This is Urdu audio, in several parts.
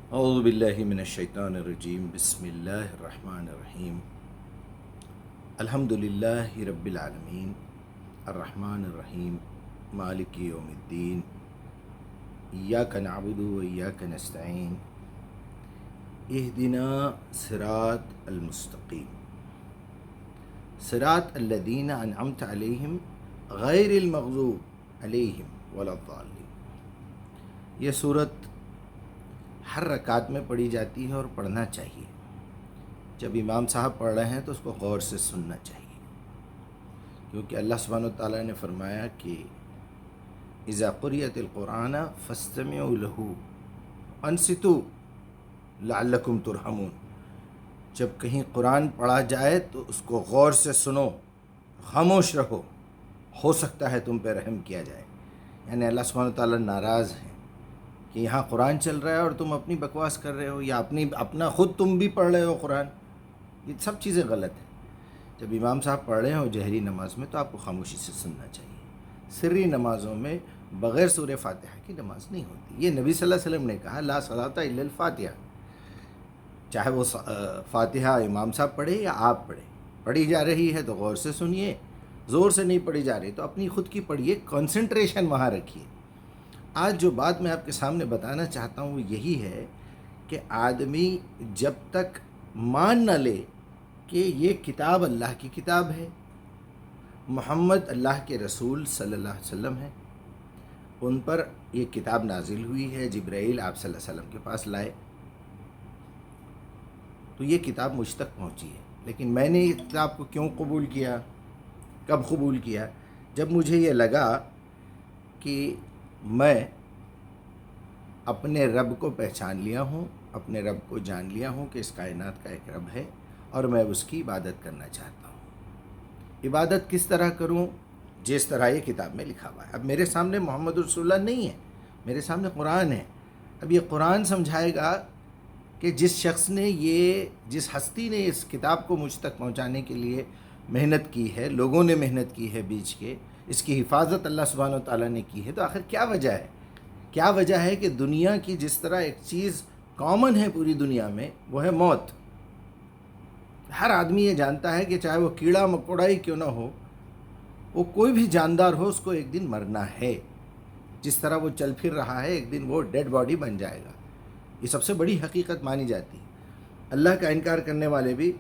اعوذ باللہ من الشیطان الرجیم بسم اللہ الرحمن الرحیم الحمد للہ رب العالمین الرحمن الرحیم مالک یوم الدین ایاک نعبد و ایاک نستعین اہدنا صراط المستقیم صراط الذین انعمت علیہم غیر المغضوب علیہم ولا الضالین۔ یہ صورت ہر رکعت میں پڑھی جاتی ہے اور پڑھنا چاہیے۔ جب امام صاحب پڑھ رہے ہیں تو اس کو غور سے سننا چاہیے، کیونکہ اللہ سبحانہ و تعالیٰ نے فرمایا کہ اذا قرئت القرآن فاستمعوا له انصتوا لعلکم ترحمون۔ جب کہیں قرآن پڑھا جائے تو اس کو غور سے سنو، خاموش رہو، ہو سکتا ہے تم پہ رحم کیا جائے۔ یعنی اللہ سبحانہ و تعالیٰ ناراض ہیں کہ یہاں قرآن چل رہا ہے اور تم اپنی بکواس کر رہے ہو، یا اپنا خود تم بھی پڑھ رہے ہو قرآن۔ یہ سب چیزیں غلط ہیں۔ جب امام صاحب پڑھ رہے ہوں جہری نماز میں تو آپ کو خاموشی سے سننا چاہیے۔ سری نمازوں میں بغیر سورہ فاتحہ کی نماز نہیں ہوتی۔ یہ نبی صلی اللہ علیہ وسلم نے کہا لا صلاۃ الا الفاتحہ، چاہے وہ فاتحہ امام صاحب پڑھے یا آپ پڑھیں۔ پڑھی جا رہی ہے تو غور سے سنیے، زور سے نہیں پڑھی جا رہی تو اپنی خود کی پڑھیے، کنسنٹریشن وہاں رکھیے۔ آج جو بات میں آپ کے سامنے بتانا چاہتا ہوں وہ یہی ہے کہ آدمی جب تک مان نہ لے کہ یہ کتاب اللہ کی کتاب ہے، محمد اللہ کے رسول صلی اللہ علیہ وسلم ہیں، ان پر یہ کتاب نازل ہوئی ہے، جبرائیل آپ صلی اللہ علیہ وسلم کے پاس لائے تو یہ کتاب مجھ تک پہنچی ہے۔ لیکن میں نے اس کتاب کو کیوں قبول کیا، کب قبول کیا؟ جب مجھے یہ لگا کہ میں اپنے رب کو پہچان لیا ہوں، اپنے رب کو جان لیا ہوں کہ اس کائنات کا ایک رب ہے اور میں اس کی عبادت کرنا چاہتا ہوں۔ عبادت کس طرح کروں؟ جس طرح یہ کتاب میں لکھا ہوا ہے۔ اب میرے سامنے محمد رسول اللہ نہیں ہے، میرے سامنے قرآن ہے۔ اب یہ قرآن سمجھائے گا کہ جس ہستی نے اس کتاب کو مجھ تک پہنچانے کے لیے محنت کی ہے، لوگوں نے محنت کی ہے بیچ کے، اس کی حفاظت اللہ سبحانہ و تعالیٰ نے کی ہے، تو آخر کیا وجہ ہے؟ کیا وجہ ہے کہ دنیا کی جس طرح ایک چیز کامن ہے پوری دنیا میں وہ ہے موت۔ ہر آدمی یہ جانتا ہے کہ چاہے وہ کیڑا مکوڑا ہی کیوں نہ ہو، وہ کوئی بھی جاندار ہو، اس کو ایک دن مرنا ہے۔ جس طرح وہ چل پھر رہا ہے ایک دن وہ ڈیڈ باڈی بن جائے گا۔ یہ سب سے بڑی حقیقت مانی جاتی ہے۔ اللہ کا انکار کرنے والے بھی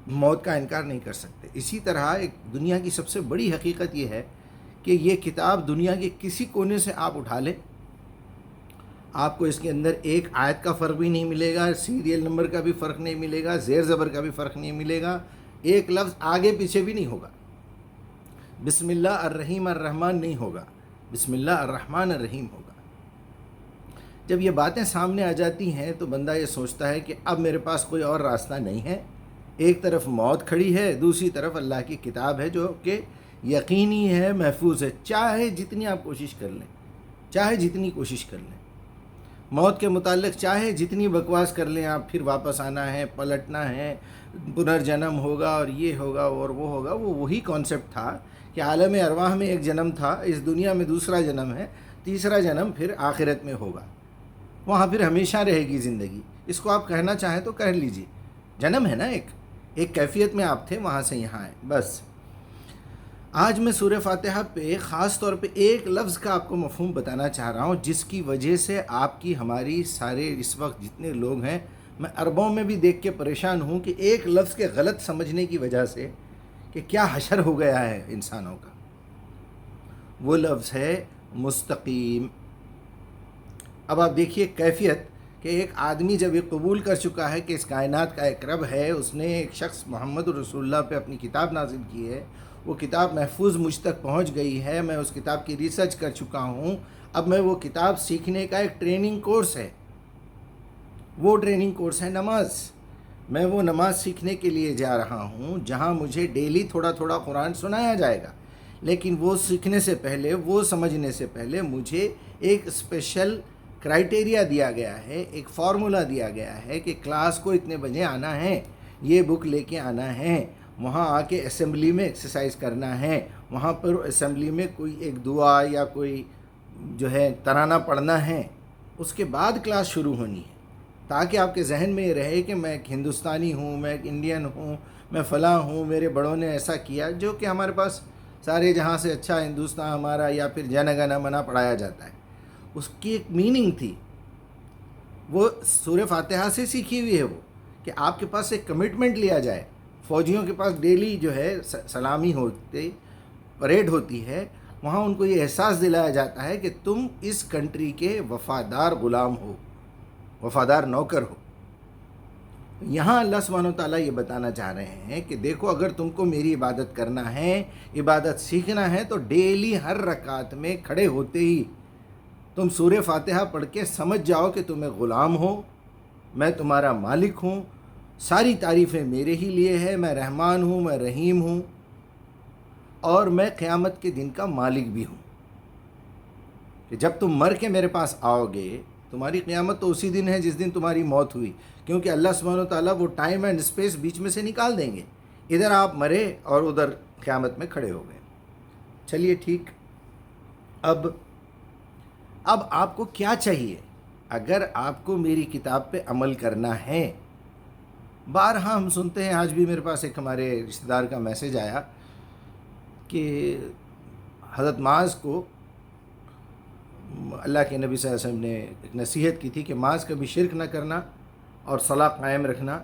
موت کا انکار نہیں کر سکتے۔ اسی طرح ایک دنیا کی سب سے بڑی حقیقت یہ ہے کہ یہ کتاب دنیا کے کسی کونے سے آپ اٹھا لیں، آپ کو اس کے اندر ایک آیت کا فرق بھی نہیں ملے گا، سیریل نمبر کا بھی فرق نہیں ملے گا، زیر زبر کا بھی فرق نہیں ملے گا، ایک لفظ آگے پیچھے بھی نہیں ہوگا۔ بسم اللہ الرحیم الرحمن نہیں ہوگا، بسم اللہ الرحمن الرحیم ہوگا۔ جب یہ باتیں سامنے آ جاتی ہیں تو بندہ یہ سوچتا ہے کہ اب میرے پاس کوئی اور راستہ نہیں ہے۔ ایک طرف موت کھڑی ہے، دوسری طرف اللہ کی کتاب ہے جو کہ یقینی ہے، محفوظ ہے، چاہے جتنی آپ کوشش کر لیں، چاہے جتنی کوشش کر لیں۔ موت کے متعلق چاہے جتنی بکواس کر لیں آپ، پھر واپس آنا ہے، پلٹنا ہے، پنرجنم ہوگا اور یہ ہوگا اور وہ ہوگا، وہ وہی کانسیپٹ تھا کہ عالم ارواح میں ایک جنم تھا، اس دنیا میں دوسرا جنم ہے، تیسرا جنم پھر آخرت میں ہوگا، وہاں پھر ہمیشہ رہے گی زندگی۔ اس کو آپ کہنا چاہیں تو کہہ لیجیے، جنم ہے نا، ایک کیفیت میں آپ تھے، وہاں سے یہاں آئے، بس۔ آج میں سورہ فاتحہ پہ خاص طور پہ ایک لفظ کا آپ کو مفہوم بتانا چاہ رہا ہوں، جس کی وجہ سے آپ کی ہماری سارے اس وقت جتنے لوگ ہیں، میں اربوں میں بھی دیکھ کے پریشان ہوں کہ ایک لفظ کے غلط سمجھنے کی وجہ سے کہ کیا حشر ہو گیا ہے انسانوں کا۔ وہ لفظ ہے مستقیم۔ اب آپ دیکھیے کیفیت کہ ایک آدمی جب یہ قبول کر چکا ہے کہ اس کائنات کا ایک رب ہے، اس نے ایک شخص محمد رسول اللہ پہ اپنی کتاب نازل کی ہے، وہ کتاب محفوظ مجھ تک پہنچ گئی ہے، میں اس کتاب کی ریسرچ کر چکا ہوں، اب میں وہ کتاب سیکھنے کا ایک ٹریننگ کورس ہے، وہ ٹریننگ کورس ہے نماز۔ میں وہ نماز سیکھنے کے لیے جا رہا ہوں جہاں مجھے ڈیلی تھوڑا تھوڑا قرآن سنایا جائے گا، لیکن وہ سیکھنے سے پہلے، وہ سمجھنے سے پہلے مجھے ایک اسپیشل کرائٹیریا دیا گیا ہے، ایک فارمولا دیا گیا ہے کہ کلاس کو اتنے بجے آنا ہے، یہ بک لے کے آنا ہے، وہاں آ کے اسمبلی میں ایکسرسائز کرنا ہے، وہاں پر اسمبلی میں کوئی ایک دعا یا کوئی جو ہے ترانہ پڑھنا ہے، اس کے بعد کلاس شروع ہونی ہے۔ تاکہ آپ کے ذہن میں یہ رہے کہ میں ایک ہندوستانی ہوں، میں ایک انڈین ہوں، میں فلاں ہوں، میرے بڑوں نے ایسا کیا، جو کہ ہمارے پاس سارے جہاں سے اچھا ہندوستان ہمارا، یا پھر جن گن من پڑھایا جاتا ہے، اس کی ایک میننگ تھی، وہ سورہ فاتحہ سے سیکھی ہوئی ہے، وہ کہ آپ کے پاس ایک کمٹمنٹ لیا جائے۔ فوجیوں کے پاس ڈیلی جو ہے سلامی ہوتی، پریڈ ہوتی ہے، وہاں ان کو یہ احساس دلایا جاتا ہے کہ تم اس کنٹری کے وفادار غلام ہو، وفادار نوکر ہو۔ یہاں اللہ سبحانہ و تعالیٰ یہ بتانا چاہ رہے ہیں کہ دیکھو، اگر تم کو میری عبادت کرنا ہے، عبادت سیکھنا ہے، تو ڈیلی ہر رکعت میں کھڑے ہوتے ہی تم سورہ فاتحہ پڑھ کے سمجھ جاؤ کہ تم ایک غلام ہو، میں تمہارا مالک ہوں، ساری تعریفیں میرے ہی لیے ہے، میں رحمان ہوں، میں رحیم ہوں، اور میں قیامت کے دن کا مالک بھی ہوں، کہ جب تم مر کے میرے پاس آؤ گے، تمہاری قیامت تو اسی دن ہے جس دن تمہاری موت ہوئی، کیونکہ اللہ سبحانہ و تعالیٰ وہ ٹائم اینڈ اسپیس بیچ میں سے نکال دیں گے، ادھر آپ مرے اور ادھر قیامت میں کھڑے ہو گئے۔ چلیے ٹھیک، اب آپ کو کیا چاہیے؟ اگر آپ کو میری کتاب پہ عمل کرنا ہے، بارہا ہم سنتے ہیں، آج بھی میرے پاس ایک ہمارے رشتہ دار کا میسیج آیا کہ حضرت معاذ کو اللہ کے نبی صلی اللہ علیہ وسلم نے ایک نصیحت کی تھی کہ معاذ کبھی شرک نہ کرنا، اور صلاح قائم رکھنا،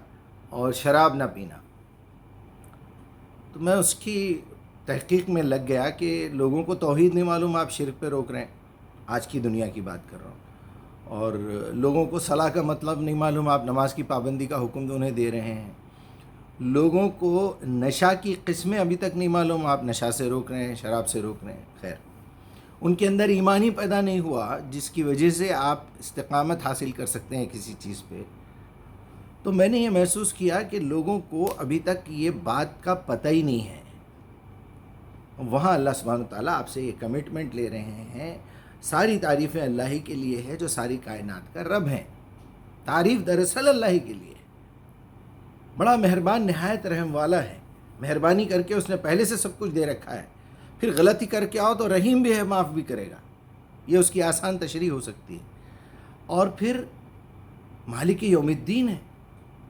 اور شراب نہ پینا۔ تو میں اس کی تحقیق میں لگ گیا کہ لوگوں کو توحید نہیں معلوم، آپ شرک پہ روک رہے ہیں، آج کی دنیا کی بات کر رہا ہوں، اور لوگوں کو صلاح کا مطلب نہیں معلوم، آپ نماز کی پابندی کا حکم انہیں دے رہے ہیں، لوگوں کو نشہ کی قسمیں ابھی تک نہیں معلوم، آپ نشہ سے روک رہے ہیں، شراب سے روک رہے ہیں۔ خیر، ان کے اندر ایمان ہی پیدا نہیں ہوا جس کی وجہ سے آپ استقامت حاصل کر سکتے ہیں کسی چیز پہ۔ تو میں نے یہ محسوس کیا کہ لوگوں کو ابھی تک یہ بات کا پتہ ہی نہیں ہے۔ وہاں اللہ سبحانہ وتعالیٰ آپ سے یہ کمٹمنٹ لے رہے ہیں، ساری تعریفیں اللہ ہی کے لیے ہے جو ساری کائنات کا رب ہیں۔ تعریف دراصل اللہ ہی کے لیے ہے، بڑا مہربان نہایت رحم والا ہے، مہربانی کر کے اس نے پہلے سے سب کچھ دے رکھا ہے، پھر غلطی کر کے آؤ تو رحیم بھی ہے، معاف بھی کرے گا، یہ اس کی آسان تشریح ہو سکتی ہے۔ اور پھر مالک یوم الدین ہے،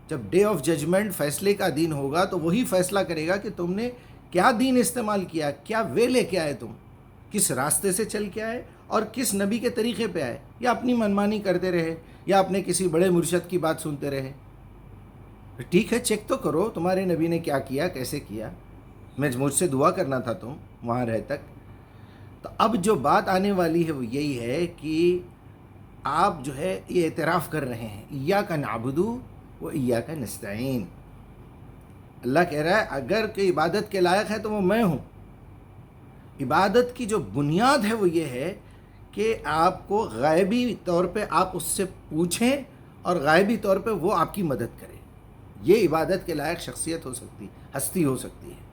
جب ڈے آف ججمنٹ فیصلے کا دن ہوگا تو وہی فیصلہ کرے گا کہ تم نے کیا دین استعمال کیا، کیا وے لے کے آئے، تم کس راستے سے چل کے آئے اور کس نبی کے طریقے پہ آئے، یا اپنی منمانی کرتے رہے، یا اپنے کسی بڑے مرشد کی بات سنتے رہے۔ ٹھیک ہے، چیک تو کرو تمہارے نبی نے کیا کیا، کیسے کیا، مجھ سے دعا کرنا تھا تم وہاں رہ تک۔ تو اب جو بات آنے والی ہے وہ یہی ہے کہ آپ جو ہے یہ اعتراف کر رہے ہیں، ایاک نعبد و ایاک نستعین۔ اللہ کہہ رہا ہے اگر کوئی عبادت کے لائق ہے تو وہ میں ہوں۔ عبادت کی جو بنیاد ہے وہ یہ ہے کہ آپ کو غائبی طور پہ آپ اس سے پوچھیں اور غائبی طور پہ وہ آپ کی مدد کرے، یہ عبادت کے لائق شخصیت ہو سکتی، ہستی ہو سکتی ہے،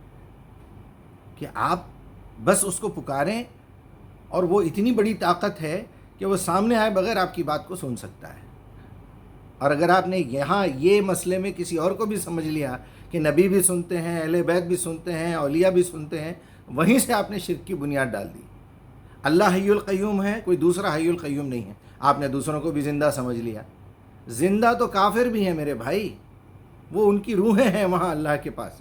کہ آپ بس اس کو پکاریں اور وہ اتنی بڑی طاقت ہے کہ وہ سامنے آئے بغیر آپ کی بات کو سن سکتا ہے۔ اور اگر آپ نے یہاں یہ مسئلے میں کسی اور کو بھی سمجھ لیا کہ نبی بھی سنتے ہیں، اہل بیت بھی سنتے ہیں، اولیاء بھی سنتے ہیں، وہیں سے آپ نے شرک کی بنیاد ڈال دی۔ اللہ حی القیوم ہے، کوئی دوسرا حی القیوم نہیں ہے، آپ نے دوسروں کو بھی زندہ سمجھ لیا۔ زندہ تو کافر بھی ہیں میرے بھائی، وہ ان کی روحیں ہیں وہاں اللہ کے پاس،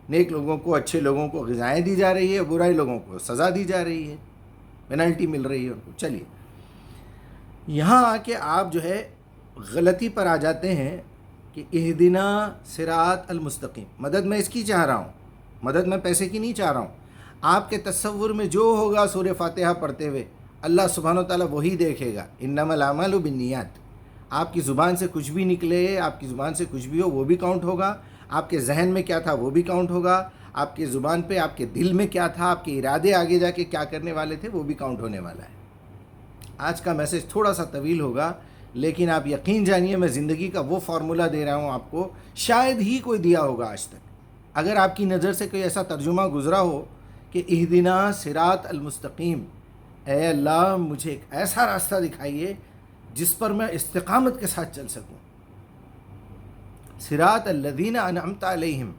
نیک لوگوں کو، اچھے لوگوں کو غذائیں دی جا رہی ہے، برائے لوگوں کو سزا دی جا رہی ہے، پینلٹی مل رہی ہے ان کو۔ چلیے یہاں آ کے آپ جو ہے غلطی پر آ جاتے ہیں کہ اہدنا صراط المستقیم، مدد میں اس کی چاہ رہا ہوں، مدد میں پیسے کی نہیں چاہ رہا ہوں۔ آپ کے تصور میں جو ہوگا سورہ فاتحہ پڑھتے ہوئے اللہ سبحانہ وتعالیٰ وہی دیکھے گا، انما الاعمال بالنیات۔ آپ کی زبان سے کچھ بھی نکلے، آپ کی زبان سے کچھ بھی ہو وہ بھی کاؤنٹ ہوگا، آپ کے ذہن میں کیا تھا وہ بھی کاؤنٹ ہوگا، آپ کی زبان پہ آپ کے دل میں کیا تھا، آپ کے ارادے آگے جا کے کیا کرنے والے تھے وہ بھی کاؤنٹ ہونے والا ہے۔ آج کا میسج تھوڑا سا طویل ہوگا، لیکن آپ یقین جانیے میں زندگی کا وہ فارمولہ دے رہا ہوں آپ کو، شاید ہی کوئی دیا ہوگا آج تک۔ اگر آپ کی نظر سے کوئی ایسا ترجمہ گزرا ہو کہ اہدنا صراط المستقیم، اے اللہ مجھے ایک ایسا راستہ دکھائیے جس پر میں استقامت کے ساتھ چل سکوں، صراط الذین انعمت علیہم،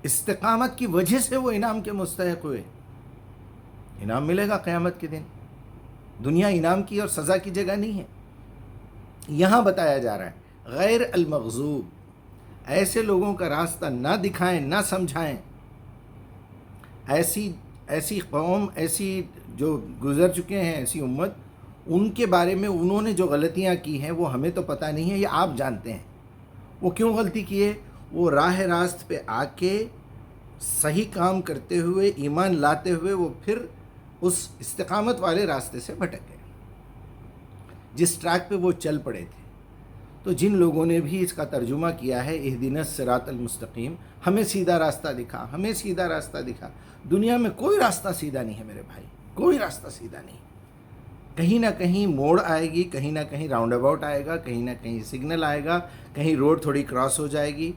استقامت کی وجہ سے وہ انعام کے مستحق ہوئے۔ انعام ملے گا قیامت کے دن، دنیا انعام کی اور سزا کی جگہ نہیں ہے۔ یہاں بتایا جا رہا ہے غیر المغضوب، ایسے لوگوں کا راستہ نہ دکھائیں، نہ سمجھائیں. ایسی قوم، ایسی جو گزر چکے ہیں، ایسی امت، ان کے بارے میں انہوں نے جو غلطیاں کی ہیں وہ ہمیں تو پتہ نہیں ہے، یہ آپ جانتے ہیں. وہ کیوں غلطی کیے؟ وہ راہ راست پہ آ کے صحیح کام کرتے ہوئے، ایمان لاتے ہوئے، وہ پھر اس استقامت والے راستے سے بھٹک گئے جس ٹریک پہ وہ چل پڑے تھے. تو جن لوگوں نے بھی اس کا ترجمہ کیا ہے اہدنا الصراط المستقیم، ہمیں سیدھا راستہ دکھا، ہمیں سیدھا راستہ دکھا. دنیا میں کوئی راستہ سیدھا نہیں ہے میرے بھائی، کوئی راستہ سیدھا نہیں. کہیں نہ کہیں موڑ آئے گی، کہیں نہ کہیں راؤنڈ اباؤٹ آئے گا، کہیں نہ کہیں سگنل آئے گا، کہیں روڈ تھوڑی کراس ہو جائے گی.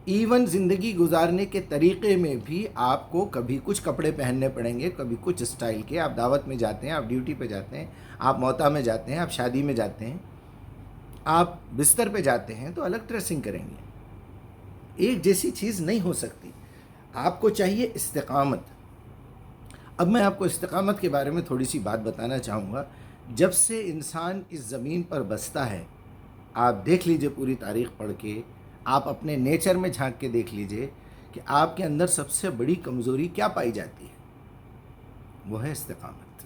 ایون زندگی گزارنے کے طریقے میں بھی آپ کو کبھی کچھ کپڑے پہننے پڑیں گے، کبھی کچھ اسٹائل کے. آپ دعوت میں جاتے ہیں، آپ ڈیوٹی پہ جاتے ہیں، آپ موتا میں جاتے ہیں، آپ شادی میں جاتے ہیں، آپ بستر پہ جاتے ہیں تو الگ ڈریسنگ کریں گے. ایک جیسی چیز نہیں ہو سکتی. آپ کو چاہیے استقامت. اب میں آپ کو استقامت کے بارے میں تھوڑی سی بات بتانا چاہوں گا. جب سے انسان اس زمین پر بستا ہے، آپ دیکھ لیجئے پوری تاریخ پڑھ کے، آپ اپنے نیچر میں جھانک کے دیکھ لیجئے کہ آپ کے اندر سب سے بڑی کمزوری کیا پائی جاتی ہے؟ وہ ہے استقامت.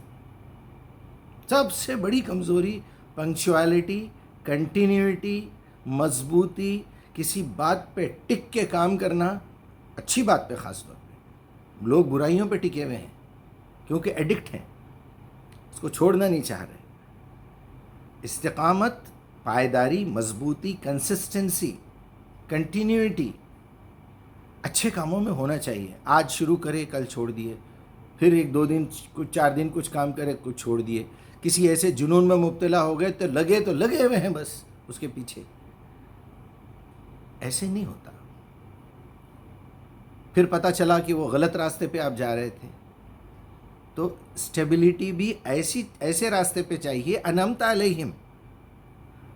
سب سے بڑی کمزوری پنکچوالٹی، کنٹینیوٹی، مضبوطی، کسی بات پہ ٹک کے کام کرنا، اچھی بات پہ خاص طور پہ. لوگ برائیوں پہ ٹکے ہوئے ہیں کیونکہ ایڈکٹ ہیں، اس کو چھوڑنا نہیں چاہ رہے. استقامت، پائیداری، مضبوطی، کنسسٹنسی، کنٹینیوٹی اچھے کاموں میں ہونا چاہیے. آج شروع کرے، کل چھوڑ دیے، پھر ایک دو دن، کچھ 4 دن کچھ کام کرے، کچھ چھوڑ دیے. کسی ایسے جنون میں مبتلا ہو گئے تو لگے ہوئے ہیں بس اس کے پیچھے. ایسے نہیں ہوتا. پھر پتہ چلا کہ وہ غلط راستے پہ آپ جا رہے تھے. تو اسٹیبلٹی بھی ایسے راستے پہ چاہیے انعمت علیہم،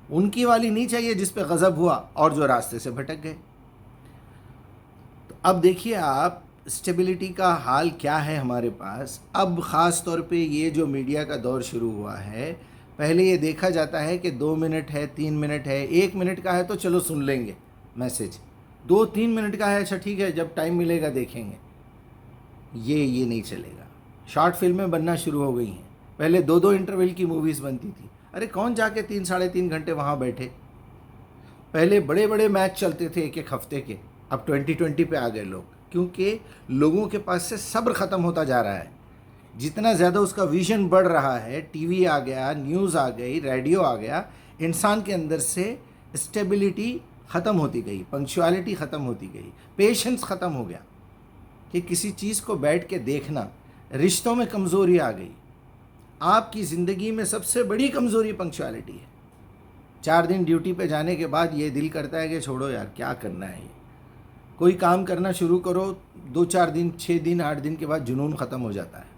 ان کی والی نہیں چاہیے جس پہ غضب ہوا اور جو راستے سے بھٹک گئے. تو اب دیکھیے آپ اسٹیبلٹی کا حال کیا ہے ہمارے پاس. اب خاص طور پہ یہ جو میڈیا کا دور شروع ہوا ہے، پہلے یہ دیکھا جاتا ہے کہ 2 منٹ ہے، 3 منٹ ہے، 1 منٹ کا ہے تو چلو سن لیں گے میسج، 2-3 منٹ کا ہے اچھا ٹھیک ہے جب ٹائم ملے گا دیکھیں گے. یہ نہیں چلے گا. شارٹ فلمیں بننا شروع ہو گئی ہیں. پہلے 2 انٹرول کی موویز بنتی تھی. ارے کون جا کے 3-3.5 گھنٹے وہاں بیٹھے. پہلے بڑے بڑے میچ چلتے تھے ایک ہفتے کے، اب 20 پہ آ گئے لوگ، کیونکہ لوگوں کے پاس سے صبر ختم ہوتا جا رہا ہے. جتنا زیادہ اس کا ویژن بڑھ رہا ہے، ٹی وی آ گیا، نیوز آ گئی، ریڈیو آ گیا، انسان کے اندر سے اسٹیبلٹی ختم ہوتی گئی، پنکچوالٹی ختم ہوتی گئی، پیشنس ختم ہو گیا کہ کسی چیز کو بیٹھ کے دیکھنا. رشتوں میں کمزوری آ گئی. آپ کی زندگی میں سب سے بڑی کمزوری پنکچوالٹی ہے. 4 دن ڈیوٹی پہ جانے کے بعد یہ دل کرتا ہے کہ چھوڑو یار کیا کرنا ہے. یہ کوئی کام کرنا شروع کرو، 2-4 دن، 6 دن، 8 دن کے بعد جنون ختم ہو جاتا ہے.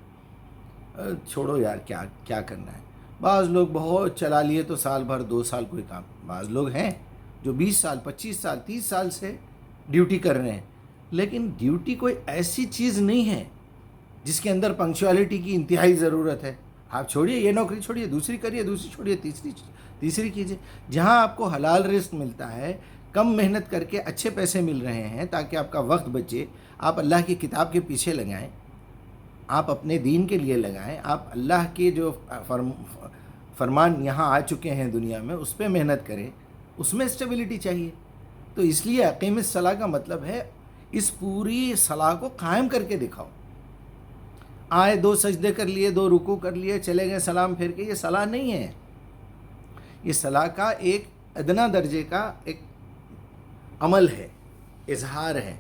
چھوڑو یار کیا کرنا ہے. بعض لوگ بہت چلا لیے تو سال بھر 2 سال کوئی کام. بعض لوگ ہیں جو 20 سال، 25 سال، 30 سال سے ڈیوٹی کر رہے ہیں. لیکن ڈیوٹی کوئی ایسی چیز نہیں ہے جس کے اندر پنکچوالٹی کی انتہائی ضرورت ہے. آپ چھوڑیے یہ نوکری، چھوڑیے دوسری کریے، دوسری چھوڑیے تیسری کیجیے. جہاں آپ کو حلال رزق ملتا ہے، کم محنت کر کے اچھے پیسے مل رہے ہیں تاکہ آپ کا وقت بچے، آپ اللہ کی کتاب کے پیچھے لگائیں، آپ اپنے دین کے لیے لگائیں، آپ اللہ کے جو فرمان یہاں آ چکے ہیں دنیا میں اس پہ محنت کریں. اس میں اسٹیبلٹی چاہیے. تو اس لیے اقیم الصلاۃ کا مطلب ہے اس پوری صلاح کو قائم کر کے دکھاؤ. آئے 2 سجدے کر لیے، 2 رکوع کر لیے، چلے گئے سلام پھیر کے، یہ صلاح نہیں ہے. یہ صلاح کا ایک ادنا درجے کا ایک عمل ہے، اظہار ہے.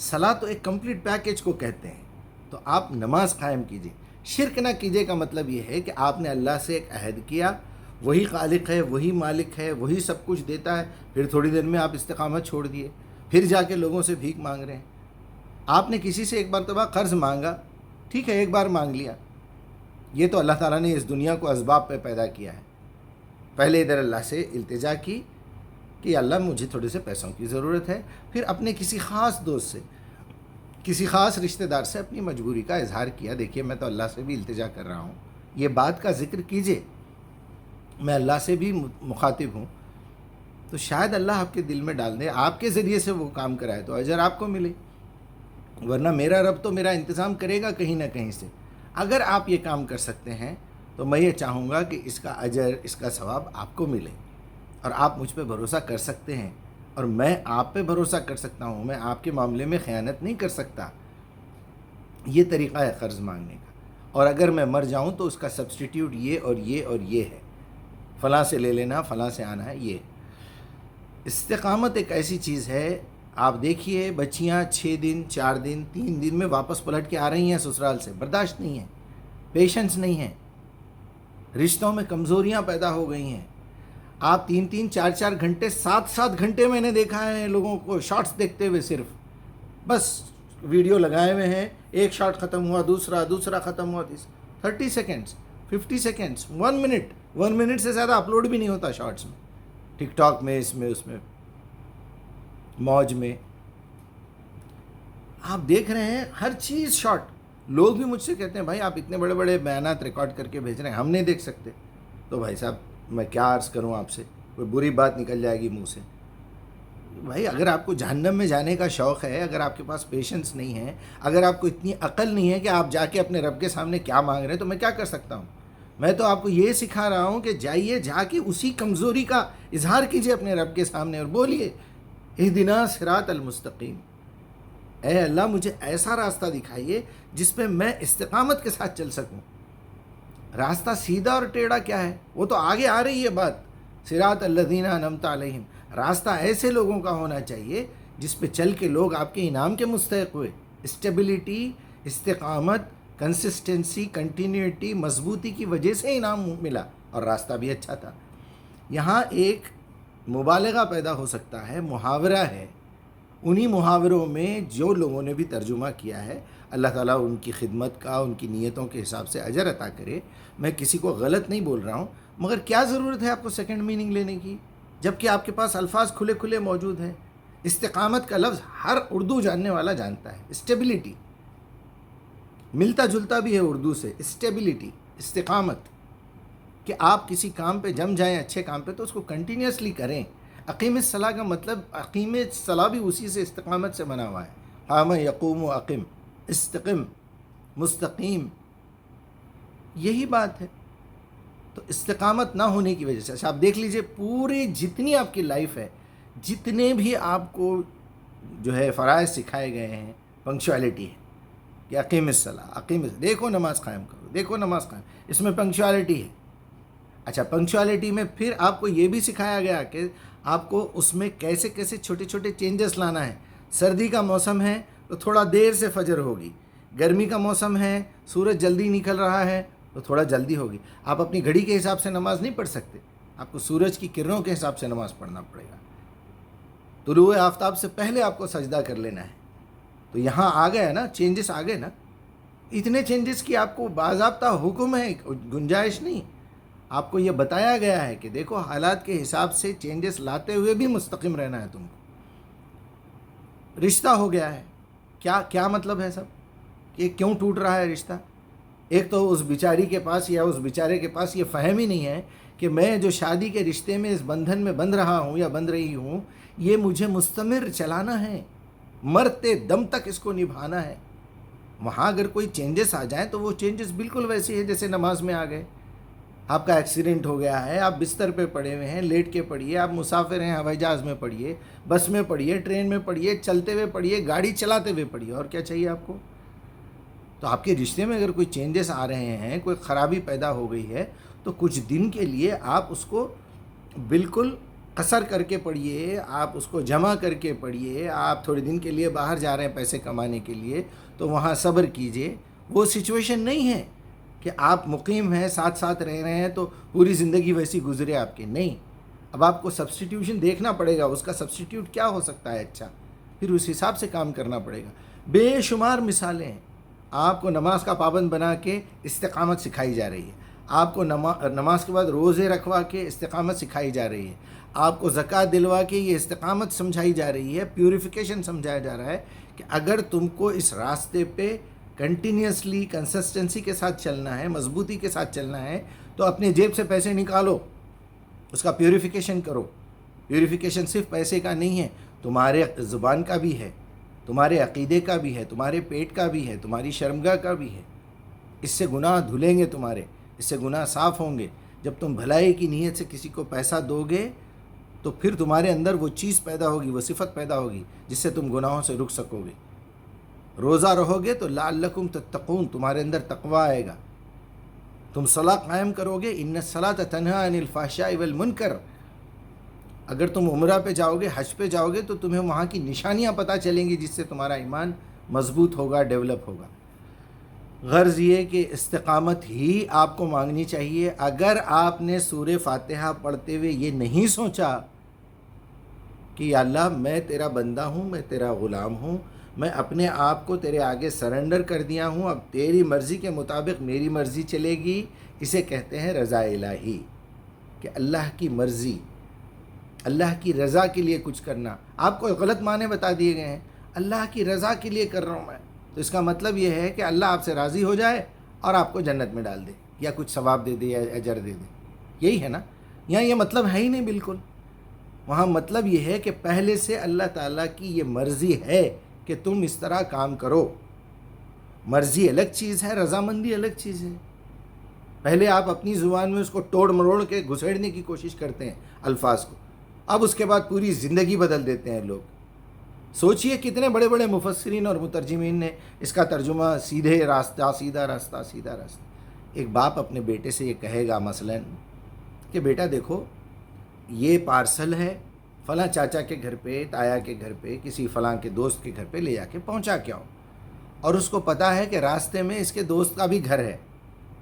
صلاح تو ایک کمپلیٹ پیکیج کو کہتے ہیں. تو آپ نماز قائم کیجئے. شرک نہ کیجئے کا مطلب یہ ہے کہ آپ نے اللہ سے ایک عہد کیا، وہی خالق ہے، وہی مالک ہے، وہی سب کچھ دیتا ہے. پھر تھوڑی دیر میں آپ استقامت چھوڑ دیے، پھر جا کے لوگوں سے بھیک مانگ رہے ہیں. آپ نے کسی سے ایک مرتبہ قرض مانگا، ٹھیک ہے ایک بار مانگ لیا. یہ تو اللہ تعالیٰ نے اس دنیا کو اسباب پہ پیدا کیا ہے. پہلے ادھر اللہ سے التجا کی کہ اللہ مجھے تھوڑے سے پیسوں کی ضرورت ہے. پھر اپنے کسی خاص دوست سے، کسی خاص رشتہ دار سے اپنی مجبوری کا اظہار کیا، دیکھیے میں تو اللہ سے بھی التجا کر رہا ہوں. یہ بات کا ذکر کیجئے. میں اللہ سے بھی مخاطب ہوں، تو شاید اللہ آپ کے دل میں ڈال دے، آپ کے ذریعے سے وہ کام کرائے تو اجر آپ کو ملے، ورنہ میرا رب تو میرا انتظام کرے گا کہیں نہ کہیں سے۔ اگر آپ یہ کام کر سکتے ہیں تو میں یہ چاہوں گا کہ اس کا اجر، اس کا ثواب آپ کو ملے، اور آپ مجھ پہ بھروسہ کر سکتے ہیں، اور میں آپ پہ بھروسہ کر سکتا ہوں، میں آپ کے معاملے میں خیانت نہیں کر سکتا۔ یہ طریقہ ہے قرض مانگنے کا۔ اور اگر میں مر جاؤں تو اس کا سبسٹیٹیوٹ یہ اور یہ اور یہ ہے، فلاں سے لے لینا، فلاں سے آنا ہے۔ یہ استقامت ایک ایسی چیز ہے، آپ دیکھیے بچیاں 6 دن 4 دن 3 دن میں واپس پلٹ کے آ رہی ہیں سسرال سے، برداشت نہیں ہے، پیشنس نہیں ہے، رشتوں میں کمزوریاں پیدا ہو گئی ہیں۔ آپ 3 4 گھنٹے 7 گھنٹے میں نے دیکھا ہے لوگوں کو شارٹس دیکھتے ہوئے، صرف بس ویڈیو لگائے ہوئے ہیں، ایک شارٹ ختم ہوا، دوسرا ختم ہوا، 30 سیکنڈز 50 سیکنڈز 1 منٹ سے زیادہ اپلوڈ بھی نہیں ہوتا شارٹس میں، ٹک ٹاک میں، اس میں موج میں آپ دیکھ رہے ہیں ہر چیز شارٹ۔ لوگ بھی مجھ سے کہتے ہیں بھائی آپ اتنے بڑے بڑے بیانات ریکارڈ کر کے بھیج رہے ہیں، ہم نہیں دیکھ سکتے۔ تو بھائی صاحب میں کیا عرض کروں آپ سے، کوئی بری بات نکل جائے گی منہ سے۔ بھائی اگر آپ کو جہنم میں جانے کا شوق ہے، اگر آپ کے پاس پیشنس نہیں ہے، اگر آپ کو اتنی عقل نہیں ہے کہ آپ جا کے اپنے رب کے سامنے کیا مانگ رہے ہیں، تو میں کیا کر سکتا ہوں؟ میں تو آپ کو یہ سکھا رہا ہوں کہ جائیے، جا کے اسی کمزوری کا اظہار کیجیے اپنے رب کے سامنے اور بولیے اہدنا صراط المستقیم، اے اللہ مجھے ایسا راستہ دکھائیے جس پہ میں استقامت کے ساتھ چل سکوں۔ راستہ سیدھا اور ٹیڑھا کیا ہے، وہ تو آگے آ رہی ہے بات، صراط الذین انعمت علیہم۔ راستہ ایسے لوگوں کا ہونا چاہیے جس پہ چل کے لوگ آپ کے انعام کے مستحق ہوئے۔ اسٹیبلٹی، استقامت، کنسسٹنسی، کنٹینیوٹی، مضبوطی کی وجہ سے انعام ملا، اور راستہ بھی اچھا تھا۔ یہاں ایک مبالغہ پیدا ہو سکتا ہے، محاورہ ہے، انہی محاوروں میں جو لوگوں نے بھی ترجمہ کیا ہے، اللہ تعالیٰ ان کی خدمت کا، ان کی نیتوں کے حساب سے اجر عطا کرے۔ میں کسی کو غلط نہیں بول رہا ہوں، مگر کیا ضرورت ہے آپ کو سیکنڈ میننگ لینے کی، جبکہ آپ کے پاس الفاظ کھلے کھلے موجود ہیں۔ استقامت کا لفظ ہر اردو جاننے والا جانتا ہے۔ اسٹیبلٹی ملتا جلتا بھی ہے اردو سے، اسٹیبلٹی، استقامت، کہ آپ کسی کام پہ جم جائیں اچھے کام پہ تو اس کو کنٹینیوسلی کریں۔ اقیم الصلاۃ کا مطلب، اقیم الصلاۃ بھی اسی سے، استقامت سے بنا ہوا ہے۔ قام یقوم و اقم، استقم، مستقیم، یہی بات ہے۔ تو استقامت نہ ہونے کی وجہ سے، اچھا آپ دیکھ لیجئے پوری جتنی آپ کی لائف ہے، جتنے بھی آپ کو جو ہے فرائض سکھائے گئے ہیں، پنکچوالٹی ہے کہ اقیم الصلاۃ، دیکھو نماز قائم کرو، دیکھو نماز قائم، اس میں پنکچوالٹی ہے۔ اچھا پنکچوالٹی میں پھر آپ کو یہ بھی سکھایا گیا کہ آپ کو اس میں کیسے کیسے چھوٹے چھوٹے چینجز لانا ہے۔ سردی کا موسم ہے تو تھوڑا دیر سے فجر ہوگی، گرمی کا موسم ہے، سورج جلدی نکل رہا ہے تو تھوڑا جلدی ہوگی۔ آپ اپنی گھڑی کے حساب سے نماز نہیں پڑھ سکتے، آپ کو سورج کی کرنوں کے حساب سے نماز پڑھنا پڑے گا۔ طلوع آفتاب سے پہلے آپ کو سجدہ کر لینا ہے۔ تو یہاں آ گیا نا، چینجز آ گئے نا۔ اتنے چینجز کی آپ کو باضابطہ حکم ہے، گنجائش نہیں۔ آپ کو یہ بتایا گیا ہے کہ دیکھو حالات کے حساب سے چینجز لاتے ہوئے بھی مستقیم رہنا ہے تم کو۔ رشتہ ہو گیا ہے، کیا مطلب ہے سب کہ کیوں ٹوٹ رہا ہے رشتہ؟ ایک تو اس بیچاری کے پاس یا اس بیچارے کے پاس یہ فہم ہی نہیں ہے کہ میں جو شادی کے رشتے میں اس بندھن میں بندھ رہا ہوں یا بندھ رہی ہوں، یہ مجھے مستمر چلانا ہے، مرتے دم تک اس کو نبھانا ہے۔ وہاں اگر کوئی چینجز آ جائیں تو وہ چینجز بالکل ویسے ہے جیسے نماز میں آ گئے۔ آپ کا ایکسیڈنٹ ہو گیا ہے، آپ بستر پہ پڑے ہوئے ہیں، لیٹ کے پڑھیے، آپ مسافر ہیں، ہوائی جہاز میں پڑھیے، بس میں پڑھیے، ٹرین میں پڑھیے، چلتے ہوئے پڑھیے، گاڑی چلاتے ہوئے پڑھیے، اور کیا چاہیے آپ کو؟ تو آپ کے رشتے میں اگر کوئی چینجز آ رہے ہیں، کوئی خرابی پیدا ہو گئی ہے، تو کچھ دن کے لیے آپ اس کو بالکل قصر کر کے پڑھیے، آپ اس کو جمع کر کے پڑھیے۔ آپ تھوڑے دن کے لیے باہر جا رہے ہیں پیسے کمانے کے لیے، تو وہاں صبر کیجئے۔ وہ سچویشن نہیں ہے کہ آپ مقیم ہیں، ساتھ ساتھ رہ رہے ہیں تو پوری زندگی ویسی گزرے آپ کی، نہیں۔ اب آپ کو سبسٹیٹیوشن دیکھنا پڑے گا، اس کا سبسٹیٹیوٹ کیا ہو سکتا ہے اچھا، پھر اس حساب سے کام کرنا پڑے گا۔ بے شمار مثالیں ہیں۔ آپ کو نماز کا پابند بنا کے استقامت سکھائی جا رہی ہے، آپ کو نماز کے بعد روزے رکھوا کے استقامت سکھائی جا رہی ہے، آپ کو زکوٰۃ دلوا کے یہ استقامت سمجھائی جا رہی ہے، پیوریفیکیشن سمجھایا جا رہا ہے کہ اگر تم کو اس راستے پہ کنٹینیوسلی کنسسٹنسی کے ساتھ چلنا ہے، مضبوطی کے ساتھ چلنا ہے، تو اپنے جیب سے پیسے نکالو، اس کا پیوریفیکیشن کرو. پیوریفیکیشن صرف پیسے کا نہیں ہے، تمہارے زبان کا بھی ہے، تمہارے عقیدے کا بھی ہے، تمہارے پیٹ کا بھی ہے، تمہاری شرمگاہ کا بھی ہے. اس سے گناہ دھلیں گے تمہارے، اس سے گناہ صاف ہوں گے. جب تم بھلائی کی نیت سے کسی کو پیسہ دو گے تو پھر تمہارے اندر وہ چیز پیدا ہوگی، وہ صفت پیدا ہوگی جس سے تم گناہوں سے رک سکو گے. روزہ رہو گے تو لعلکم تتقون، تمہارے اندر تقوی آئے گا. تم صلاۃ قائم کرو گے، ان الصلاۃ تنہی عن الفحشاء والمنکر. اگر تم عمرہ پہ جاؤ گے، حج پہ جاؤ گے تو تمہیں وہاں کی نشانیاں پتہ چلیں گی جس سے تمہارا ایمان مضبوط ہوگا، ڈیولپ ہوگا. غرض یہ کہ استقامت ہی آپ کو مانگنی چاہیے. اگر آپ نے سورہ فاتحہ پڑھتے ہوئے یہ نہیں سوچا کہ یا اللہ میں تیرا بندہ ہوں، میں تیرا غلام ہوں، میں اپنے آپ کو تیرے آگے سرنڈر کر دیا ہوں، اب تیری مرضی کے مطابق میری مرضی چلے گی، اسے کہتے ہیں رضا الہی، کہ اللہ کی مرضی، اللہ کی رضا کے لیے کچھ کرنا. آپ کو غلط معنی بتا دیے گئے ہیں، اللہ کی رضا کے لیے کر رہا ہوں میں، تو اس کا مطلب یہ ہے کہ اللہ آپ سے راضی ہو جائے اور آپ کو جنت میں ڈال دے یا کچھ ثواب دے دے یا اجر دے دے. یہی ہے نا؟ یہاں یہ مطلب ہے ہی نہیں بالکل. وہاں مطلب یہ ہے کہ پہلے سے اللہ تعالیٰ کی یہ مرضی ہے کہ تم اس طرح کام کرو. مرضی الگ چیز ہے، رضامندی الگ چیز ہے. پہلے آپ اپنی زبان میں اس کو توڑ مروڑ کے گھسیڑنے کی کوشش کرتے ہیں الفاظ کو، اب اس کے بعد پوری زندگی بدل دیتے ہیں لوگ. سوچئے کتنے بڑے بڑے مفسرین اور مترجمین نے اس کا ترجمہ سیدھے راستہ، سیدھا راستہ، سیدھا راستہ. ایک باپ اپنے بیٹے سے یہ کہے گا مثلاً کہ بیٹا دیکھو یہ پارسل ہے، فلاں چاچا کے گھر پہ، تایا کے گھر پہ، کسی فلاں کے دوست کے گھر پہ لے جا کے پہنچا کے آؤ. اور اس کو پتہ ہے کہ راستے میں اس کے دوست کا بھی گھر ہے،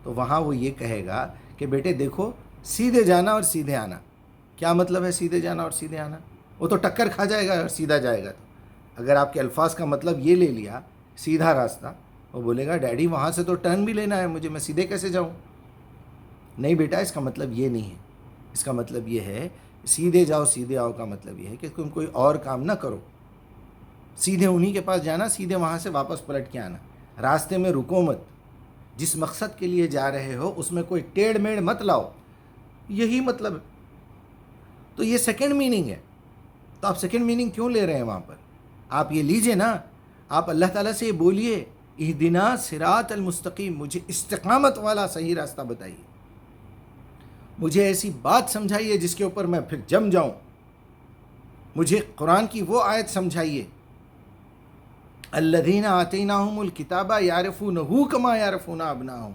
تو وہاں وہ یہ کہے گا کہ بیٹے دیکھو سیدھے جانا اور سیدھے آنا. کیا مطلب ہے سیدھے جانا اور سیدھے آنا؟ وہ تو ٹکر کھا جائے گا اور سیدھا جائے گا. تو اگر آپ کے الفاظ کا مطلب یہ لے لیا سیدھا راستہ، وہ بولے گا ڈیڈی وہاں سے تو ٹرن بھی لینا ہے مجھے، میں سیدھے کیسے جاؤں؟ نہیں بیٹا، اس کا مطلب یہ نہیں ہے. اس کا مطلب یہ ہے سیدھے جاؤ سیدھے آؤ کا مطلب یہ ہے کہ تم کوئی اور کام نہ کرو، سیدھے انہی کے پاس جانا، سیدھے وہاں سے واپس پلٹ کے آنا. راستے میں رکو مت، جس مقصد کے لیے جا رہے ہو اس میں کوئی ٹیڑھ میڑ مت لاؤ. یہی مطلب ہے. تو یہ سیکنڈ میننگ ہے. تو آپ سیکنڈ میننگ کیوں لے رہے ہیں وہاں پر؟ آپ یہ لیجئے نا، آپ اللہ تعالیٰ سے یہ بولیے اہدنا صراط المستقیم، مجھے استقامت والا صحیح راستہ بتائیے، مجھے ایسی بات سمجھائیے جس کے اوپر میں پھر جم جاؤں، مجھے قرآن کی وہ آیت سمجھائیے الذین آتیناہم الکتاب یعرفونہ کما یعرفون ابناءہم.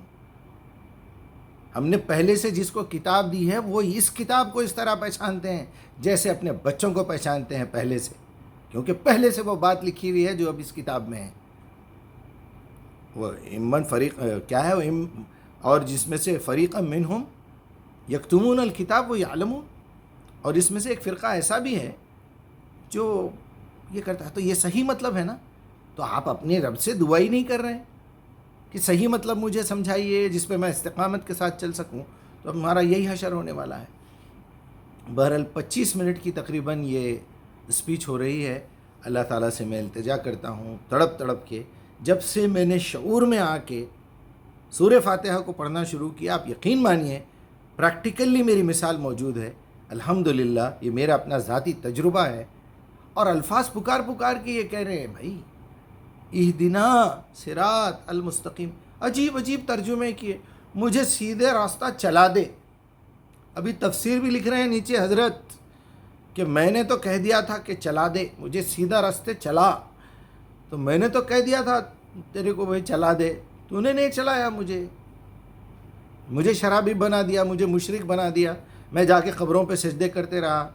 ہم نے پہلے سے جس کو کتاب دی ہے وہ اس کتاب کو اس طرح پہچانتے ہیں جیسے اپنے بچوں کو پہچانتے ہیں پہلے سے، کیونکہ پہلے سے وہ بات لکھی ہوئی ہے جو اب اس کتاب میں ہے. وہ امن فریق کیا ہے اور جس میں سے فریقا منہم یکتمون الکتاب ویعلمون، اور اس میں سے ایک فرقہ ایسا بھی ہے جو یہ کرتا ہے. تو یہ صحیح مطلب ہے نا. تو آپ اپنے رب سے دعا ہی نہیں کر رہے ہیں کہ صحیح مطلب مجھے سمجھائیے جس پہ میں استقامت کے ساتھ چل سکوں، تو ہمارا یہی حشر ہونے والا ہے. بہرحال 25 منٹ کی تقریباً یہ اسپیچ ہو رہی ہے. اللہ تعالیٰ سے میں التجا کرتا ہوں تڑپ تڑپ کے، جب سے میں نے شعور میں آ کے سورہ فاتحہ کو پڑھنا شروع کیا، آپ یقین مانیے پریکٹیکلی میری مثال موجود ہے. الحمدللہ یہ میرا اپنا ذاتی تجربہ ہے. اور الفاظ پکار پکار کے یہ کہہ رہے ہیں بھائی اہدنا صراط المستقیم، عجیب عجیب ترجمے کیے، مجھے سیدھے راستہ چلا دے. ابھی تفسیر بھی لکھ رہے ہیں نیچے حضرت کہ میں نے تو کہہ دیا تھا کہ چلا دے، مجھے سیدھا راستے چلا، تو میں نے تو کہہ دیا تھا تیرے کو بھائی چلا دے، تو نے نہیں چلایا، مجھے شرابی بنا دیا، مجھے مشرک بنا دیا. میں جا کے قبروں پہ سجدے کرتے رہا،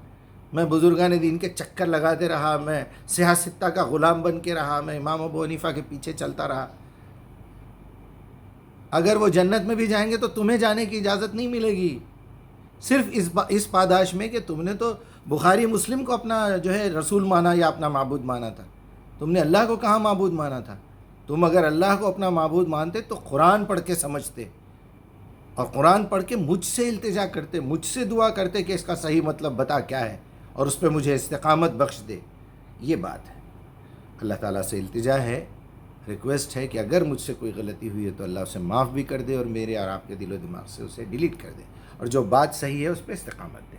میں بزرگان دین کے چکر لگاتے رہا، میں سیاستہ کا غلام بن کے رہا، میں امام ابو حنیفہ کے پیچھے چلتا رہا. اگر وہ جنت میں بھی جائیں گے تو تمہیں جانے کی اجازت نہیں ملے گی، صرف اس پاداش میں کہ تم نے تو بخاری مسلم کو اپنا جو ہے رسول مانا یا اپنا معبود مانا تھا. تم نے اللہ کو کہاں معبود مانا تھا؟ تم اگر اللہ کو اپنا معبود مانتے تو قرآن پڑھ کے سمجھتے، اور قرآن پڑھ کے مجھ سے التجا کرتے، مجھ سے دعا کرتے کہ اس کا صحیح مطلب بتا کیا ہے اور اس پہ مجھے استقامت بخش دے. یہ بات ہے. اللہ تعالیٰ سے التجا ہے، ریکویسٹ ہے کہ اگر مجھ سے کوئی غلطی ہوئی ہے تو اللہ اسے معاف بھی کر دے اور میرے اور آپ کے دل و دماغ سے اسے ڈیلیٹ کر دے، اور جو بات صحیح ہے اس پہ استقامت دے.